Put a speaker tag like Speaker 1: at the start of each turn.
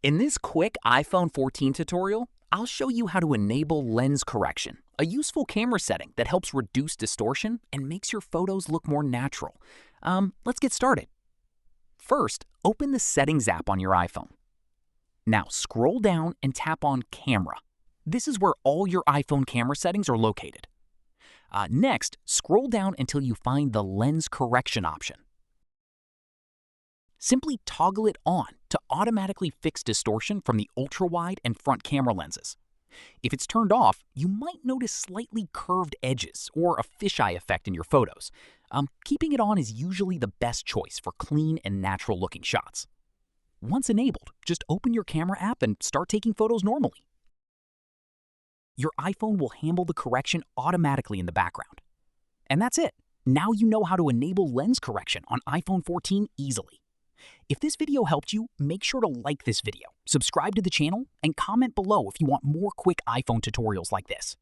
Speaker 1: In this quick iPhone 14 tutorial, I'll show you how to enable lens correction, a useful camera setting that helps reduce distortion and makes your photos look more natural. Let's get started. First, open the Settings app on your iPhone. Now scroll down and tap on Camera. This is where all your iPhone camera settings are located. Next, scroll down until you find the lens correction option. Simply toggle it on to automatically fix distortion from the ultra-wide and front camera lenses. If it's turned off, you might notice slightly curved edges or a fisheye effect in your photos. Keeping it on is usually the best choice for clean and natural-looking shots. Once enabled, just open your camera app and start taking photos normally. Your iPhone will handle the correction automatically in the background. And that's it. Now you know how to enable lens correction on iPhone 14 easily. If this video helped you, make sure to like this video, subscribe to the channel, and comment below if you want more quick iPhone tutorials like this.